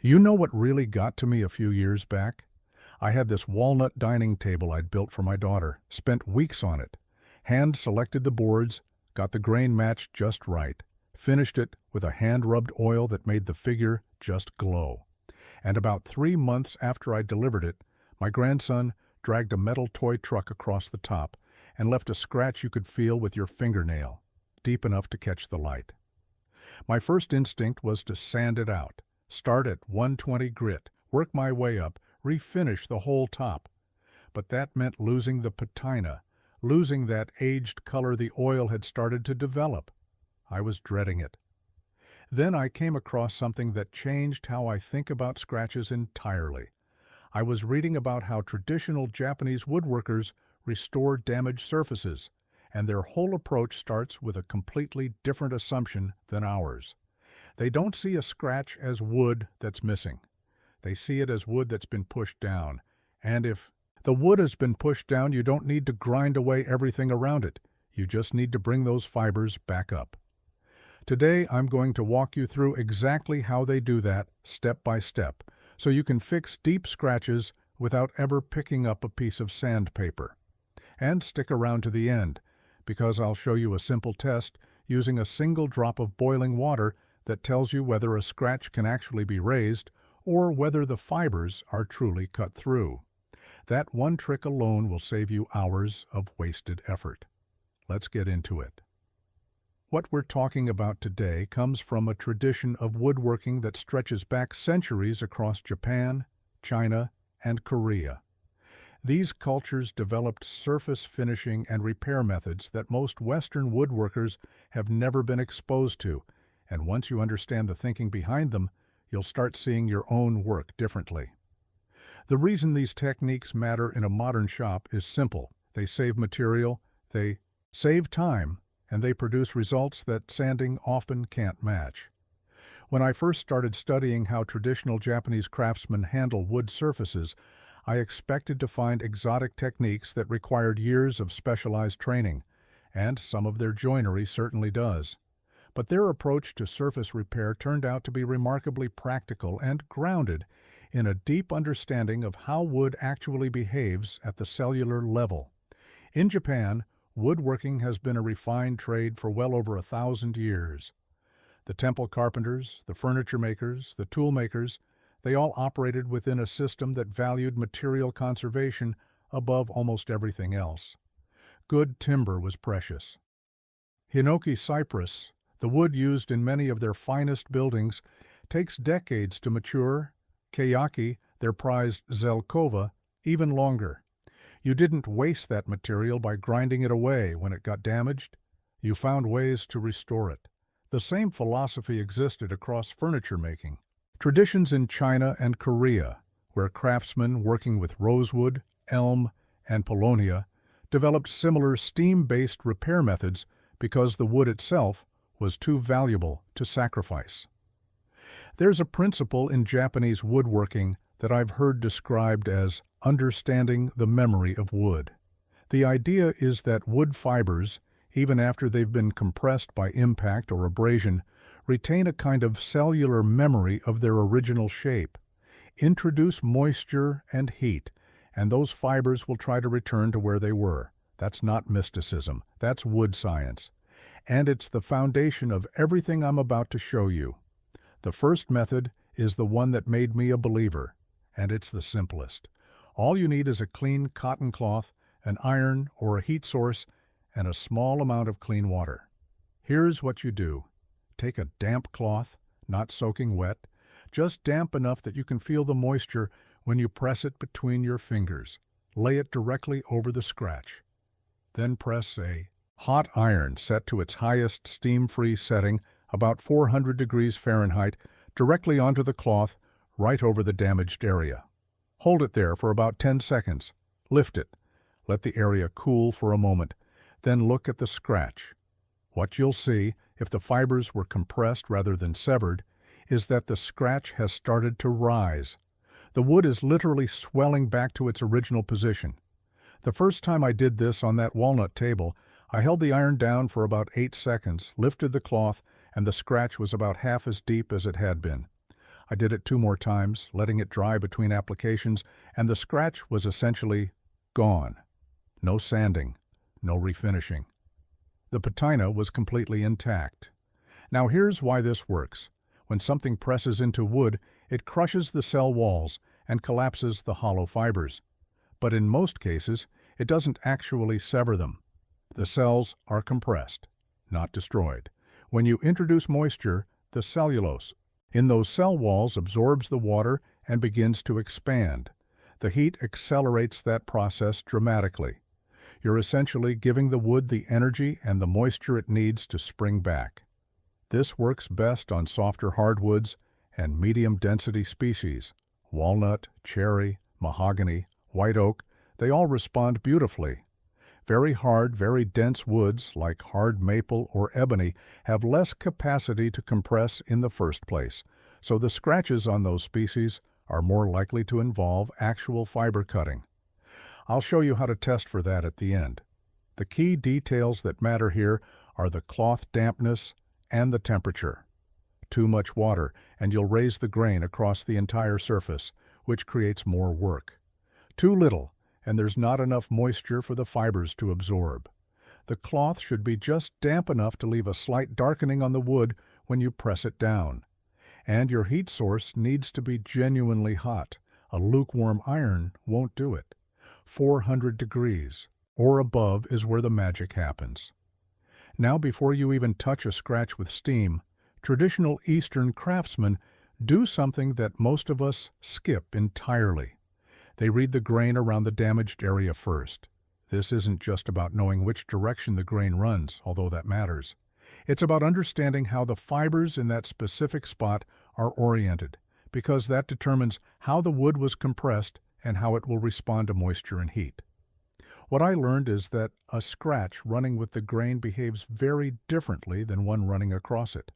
You know what really got to me a few years back? I had this walnut dining table I'd built for my daughter, spent weeks on it, hand-selected the boards, got the grain matched just right, finished it with a hand-rubbed oil that made the figure just glow. And about 3 months after I delivered it, my grandson dragged a metal toy truck across the top and left a scratch you could feel with your fingernail, deep enough to catch the light. My first instinct was to sand it out, start at 120 grit, work my way up, refinish the whole top. But that meant losing the patina, losing that aged color the oil had started to develop. I was dreading it. Then I came across something that changed how I think about scratches entirely. I was reading about how traditional Japanese woodworkers restore damaged surfaces, and their whole approach starts with a completely different assumption than ours. They don't see a scratch as wood that's missing. They see it as wood that's been pushed down, and if the wood has been pushed down, you don't need to grind away everything around it. You just need to bring those fibers back up. Today, I'm going to walk you through exactly how they do that, step by step, so you can fix deep scratches without ever picking up a piece of sandpaper. And stick around to the end, because I'll show you a simple test using a single drop of boiling water that tells you whether a scratch can actually be raised or whether the fibers are truly cut through. That one trick alone will save you hours of wasted effort. Let's get into it. What we're talking about today comes from a tradition of woodworking that stretches back centuries across Japan, China, and Korea. These cultures developed surface finishing and repair methods that most Western woodworkers have never been exposed to, and once you understand the thinking behind them, you'll start seeing your own work differently. The reason these techniques matter in a modern shop is simple. They save material, they save time, and they produce results that sanding often can't match. When I first started studying how traditional Japanese craftsmen handle wood surfaces, I expected to find exotic techniques that required years of specialized training, and some of their joinery certainly does. But their approach to surface repair turned out to be remarkably practical and grounded in a deep understanding of how wood actually behaves at the cellular level. In Japan, woodworking has been a refined trade for well over 1,000 years. The temple carpenters, the furniture makers, the tool makers, they all operated within a system that valued material conservation above almost everything else. Good timber was precious. Hinoki cypress, the wood used in many of their finest buildings, takes decades to mature. Keyaki, their prized zelkova, even longer. You didn't waste that material by grinding it away when it got damaged. You found ways to restore it. The same philosophy existed across furniture making. Traditions in China and Korea, where craftsmen working with rosewood, elm, and paulownia developed similar steam-based repair methods because the wood itself was too valuable to sacrifice. There's a principle in Japanese woodworking that I've heard described as understanding the memory of wood. The idea is that wood fibers, even after they've been compressed by impact or abrasion, retain a kind of cellular memory of their original shape. Introduce moisture and heat, and those fibers will try to return to where they were. That's not mysticism. That's wood science. And it's the foundation of everything I'm about to show you. The first method is the one that made me a believer, and it's the simplest. All you need is a clean cotton cloth, an iron or a heat source, and a small amount of clean water. Here's what you do. Take a damp cloth, not soaking wet, just damp enough that you can feel the moisture when you press it between your fingers. Lay it directly over the scratch. Then press a hot iron set to its highest steam-free setting, about 400 degrees Fahrenheit, directly onto the cloth, right over the damaged area. Hold it there for about 10 seconds. Lift it. Let the area cool for a moment. Then look at the scratch. What you'll see, if the fibers were compressed rather than severed, is that the scratch has started to rise. The wood is literally swelling back to its original position. The first time I did this on that walnut table, I held the iron down for about 8 seconds, lifted the cloth, and the scratch was about half as deep as it had been. I did it 2 more times, letting it dry between applications, and the scratch was essentially gone. No sanding, no refinishing. The patina was completely intact. Now here's why this works. When something presses into wood, it crushes the cell walls and collapses the hollow fibers. But in most cases, it doesn't actually sever them. The cells are compressed, not destroyed. When you introduce moisture, the cellulose in those cell walls absorbs the water and begins to expand. The heat accelerates that process dramatically. You're essentially giving the wood the energy and the moisture it needs to spring back. This works best on softer hardwoods and medium-density species. Walnut, cherry, mahogany, white oak, they all respond beautifully. Very hard, very dense woods, like hard maple or ebony, have less capacity to compress in the first place, so the scratches on those species are more likely to involve actual fiber cutting. I'll show you how to test for that at the end. The key details that matter here are the cloth dampness and the temperature. Too much water, and you'll raise the grain across the entire surface, which creates more work. Too little, and there's not enough moisture for the fibers to absorb. The cloth should be just damp enough to leave a slight darkening on the wood when you press it down. And your heat source needs to be genuinely hot. A lukewarm iron won't do it. 400 degrees or above is where the magic happens. Now, before you even touch a scratch with steam, traditional Eastern craftsmen do something that most of us skip entirely. They read the grain around the damaged area first. This isn't just about knowing which direction the grain runs, although that matters. It's about understanding how the fibers in that specific spot are oriented, because that determines how the wood was compressed and how it will respond to moisture and heat. What I learned is that a scratch running with the grain behaves very differently than one running across it.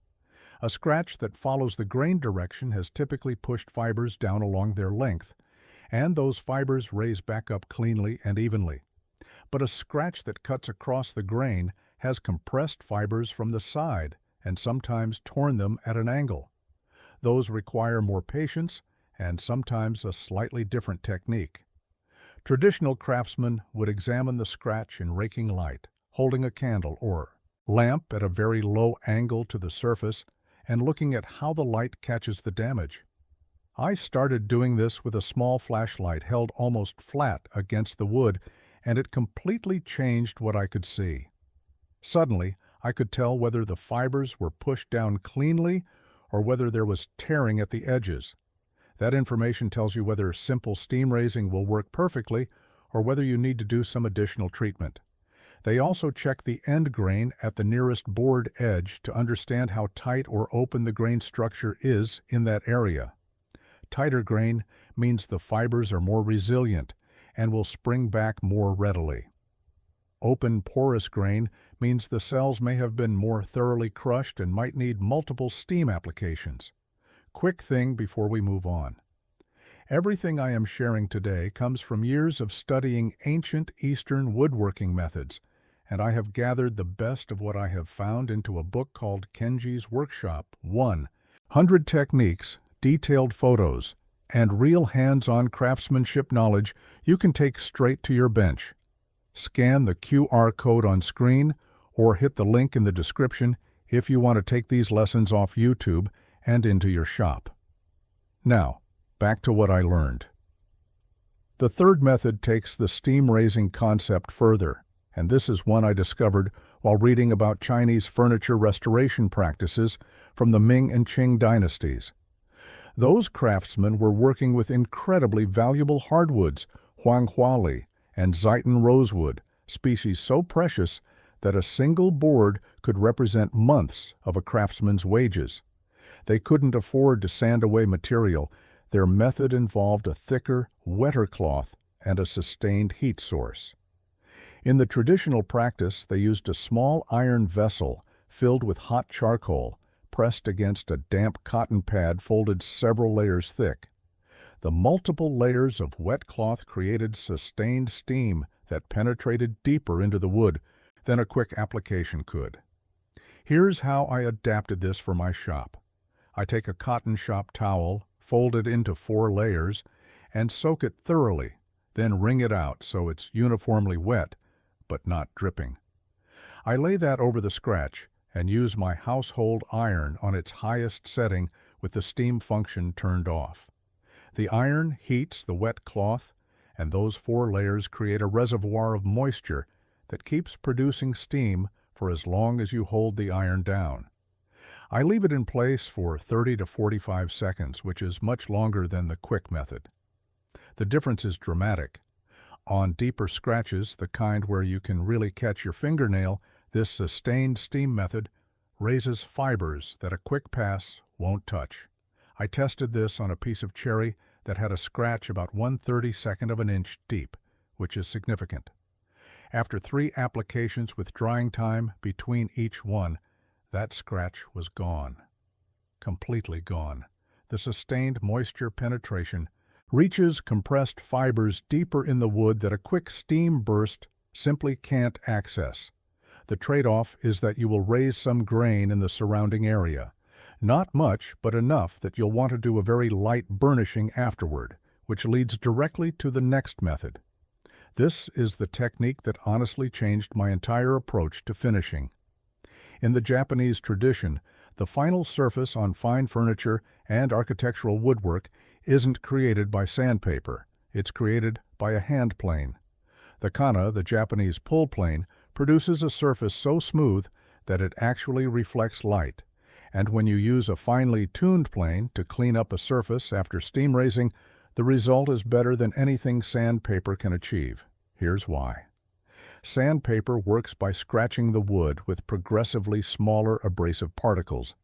A scratch that follows the grain direction has typically pushed fibers down along their length, and those fibers raise back up cleanly and evenly. But a scratch that cuts across the grain has compressed fibers from the side and sometimes torn them at an angle. Those require more patience and sometimes a slightly different technique. Traditional craftsmen would examine the scratch in raking light, holding a candle or lamp at a very low angle to the surface and looking at how the light catches the damage. I started doing this with a small flashlight held almost flat against the wood, and it completely changed what I could see. Suddenly, I could tell whether the fibers were pushed down cleanly or whether there was tearing at the edges. That information tells you whether simple steam raising will work perfectly or whether you need to do some additional treatment. They also check the end grain at the nearest board edge to understand how tight or open the grain structure is in that area. Tighter grain means the fibers are more resilient and will spring back more readily. Open, porous grain means the cells may have been more thoroughly crushed and might need multiple steam applications. Quick thing before we move on. Everything I am sharing today comes from years of studying ancient Eastern woodworking methods, and I have gathered the best of what I have found into a book called Kenji's Workshop 100 Techniques, Detailed Photos, and Real Hands-on Craftsmanship Knowledge you can take straight to your bench. Scan the QR code on screen or hit the link in the description if you want to take these lessons off YouTube and into your shop. Now, back to what I learned. The third method takes the steam raising concept further, and this is one I discovered while reading about Chinese furniture restoration practices from the Ming and Qing dynasties. Those craftsmen were working with incredibly valuable hardwoods, huanghuali and Ziton rosewood, species so precious that a single board could represent months of a craftsman's wages. They couldn't afford to sand away material. Their method involved a thicker, wetter cloth and a sustained heat source. In the traditional practice, they used a small iron vessel filled with hot charcoal, pressed against a damp cotton pad folded several layers thick. The multiple layers of wet cloth created sustained steam that penetrated deeper into the wood than a quick application could. Here's how I adapted this for my shop. I take a cotton shop towel, fold it into 4 layers, and soak it thoroughly, then wring it out so it's uniformly wet, but not dripping. I lay that over the scratch and use my household iron on its highest setting with the steam function turned off. The iron heats the wet cloth, and those 4 layers create a reservoir of moisture that keeps producing steam for as long as you hold the iron down. I leave it in place for 30 to 45 seconds, which is much longer than the quick method. The difference is dramatic. On deeper scratches, the kind where you can really catch your fingernail, this sustained steam method raises fibers that a quick pass won't touch. I tested this on a piece of cherry that had a scratch about 1/32 of an inch deep, which is significant. After 3 applications with drying time between each one, that scratch was gone. Completely gone. The sustained moisture penetration reaches compressed fibers deeper in the wood that a quick steam burst simply can't access. The trade-off is that you will raise some grain in the surrounding area. Not much, but enough that you'll want to do a very light burnishing afterward, which leads directly to the next method. This is the technique that honestly changed my entire approach to finishing. In the Japanese tradition, the final surface on fine furniture and architectural woodwork isn't created by sandpaper. It's created by a hand plane. The kana, the Japanese pull plane, produces a surface so smooth that it actually reflects light. And when you use a finely tuned plane to clean up a surface after steam raising, the result is better than anything sandpaper can achieve. Here's why. Sandpaper works by scratching the wood with progressively smaller abrasive particles.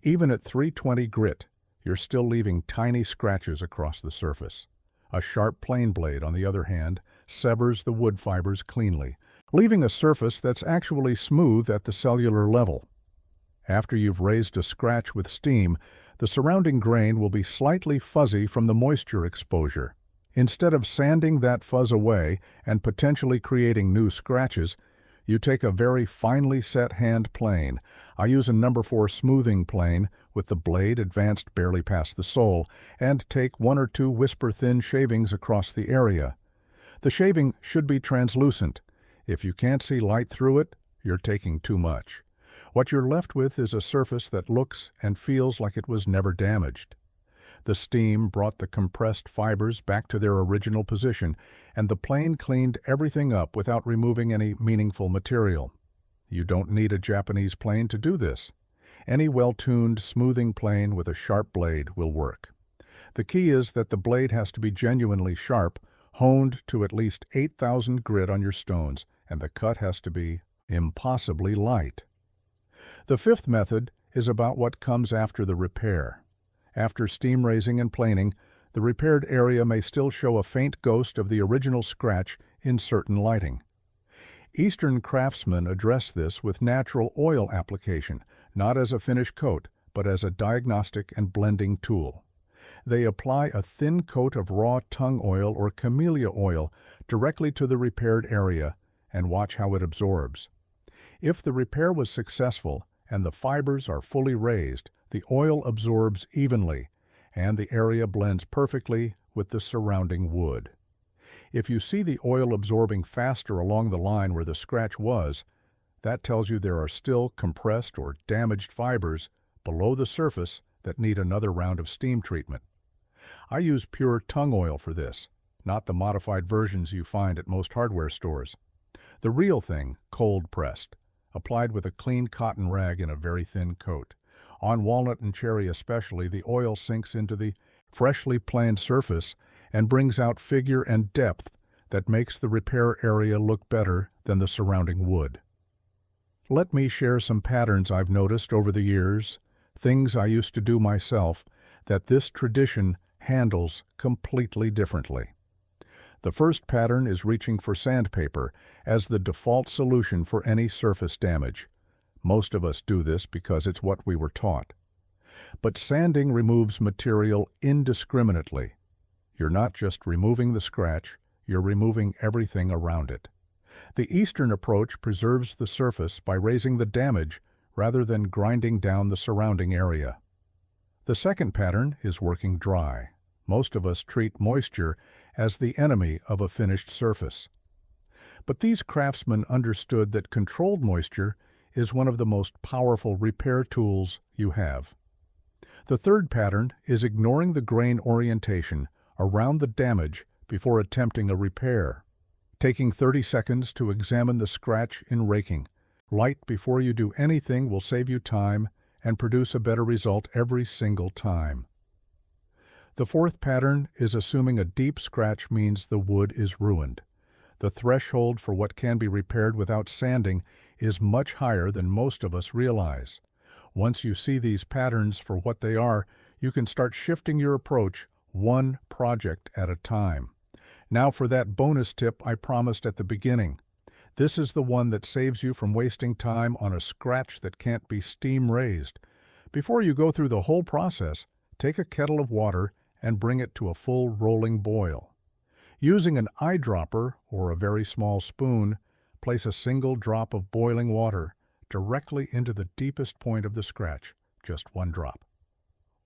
Even at 320 grit, you're still leaving tiny scratches across the surface. A sharp plane blade, on the other hand, severs the wood fibers cleanly, leaving a surface that's actually smooth at the cellular level. After you've raised a scratch with steam, the surrounding grain will be slightly fuzzy from the moisture exposure. Instead of sanding that fuzz away and potentially creating new scratches, you take a very finely set hand plane. I use a No. 4 smoothing plane with the blade advanced barely past the sole, and take 1 or 2 whisper-thin shavings across the area. The shaving should be translucent. If you can't see light through it, you're taking too much. What you're left with is a surface that looks and feels like it was never damaged. The steam brought the compressed fibers back to their original position, and the plane cleaned everything up without removing any meaningful material. You don't need a Japanese plane to do this. Any well-tuned smoothing plane with a sharp blade will work. The key is that the blade has to be genuinely sharp, honed to at least 8,000 grit on your stones, and the cut has to be impossibly light. The 5th method is about what comes after the repair. After steam raising and planing, the repaired area may still show a faint ghost of the original scratch in certain lighting. Eastern craftsmen address this with natural oil application, not as a finish coat, but as a diagnostic and blending tool. They apply a thin coat of raw tung oil or camellia oil directly to the repaired area and watch how it absorbs. If the repair was successful and the fibers are fully raised, the oil absorbs evenly, and the area blends perfectly with the surrounding wood. If you see the oil absorbing faster along the line where the scratch was, that tells you there are still compressed or damaged fibers below the surface that need another round of steam treatment. I use pure tung oil for this, not the modified versions you find at most hardware stores. The real thing, cold pressed, applied with a clean cotton rag in a very thin coat. On walnut and cherry especially, the oil sinks into the freshly planed surface and brings out figure and depth that makes the repair area look better than the surrounding wood. Let me share some patterns I've noticed over the years, things I used to do myself, that this tradition handles completely differently. The first pattern is reaching for sandpaper as the default solution for any surface damage. Most of us do this because it's what we were taught. But sanding removes material indiscriminately. You're not just removing the scratch, you're removing everything around it. The Eastern approach preserves the surface by raising the damage rather than grinding down the surrounding area. The second pattern is working dry. Most of us treat moisture as the enemy of a finished surface. But these craftsmen understood that controlled moisture is one of the most powerful repair tools you have. The third pattern is ignoring the grain orientation around the damage before attempting a repair. Taking 30 seconds to examine the scratch in raking. Light before you do anything will save you time and produce a better result every single time. The fourth pattern is assuming a deep scratch means the wood is ruined. The threshold for what can be repaired without sanding is much higher than most of us realize. Once you see these patterns for what they are, you can start shifting your approach one project at a time. Now for that bonus tip I promised at the beginning. This is the one that saves you from wasting time on a scratch that can't be steam raised. Before you go through the whole process, take a kettle of water and bring it to a full rolling boil. Using an eyedropper or a very small spoon, place a single drop of boiling water directly into the deepest point of the scratch, just one drop.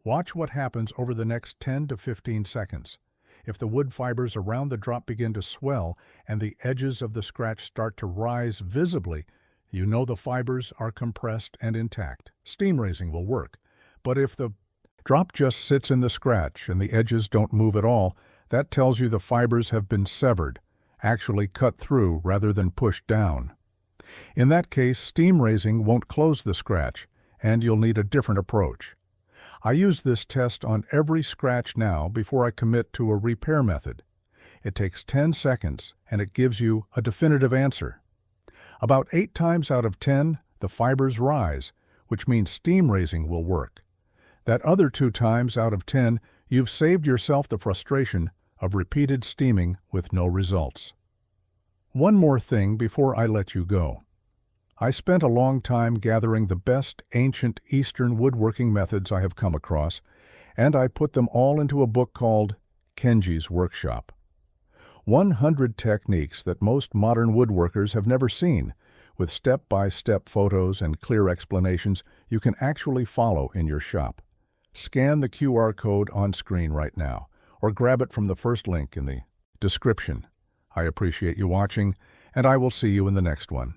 Watch what happens over the next 10 to 15 seconds. If the wood fibers around the drop begin to swell and the edges of the scratch start to rise visibly, you know the fibers are compressed and intact. Steam raising will work. But if the drop just sits in the scratch and the edges don't move at all, that tells you the fibers have been severed, actually cut through rather than pushed down. In that case, steam raising won't close the scratch, and you'll need a different approach. I use this test on every scratch now before I commit to a repair method. It takes 10 seconds, and it gives you a definitive answer. About 8 times out of 10, the fibers rise, which means steam raising will work. That other 2 times out of 10, you've saved yourself the frustration of repeated steaming with no results. One more thing before I let you go. I spent a long time gathering the best ancient Eastern woodworking methods I have come across, and I put them all into a book called Kenji's Workshop. 100 techniques that most modern woodworkers have never seen, with step-by-step photos and clear explanations you can actually follow in your shop. Scan the QR code on screen right now, or grab it from the first link in the description. I appreciate you watching, and I will see you in the next one.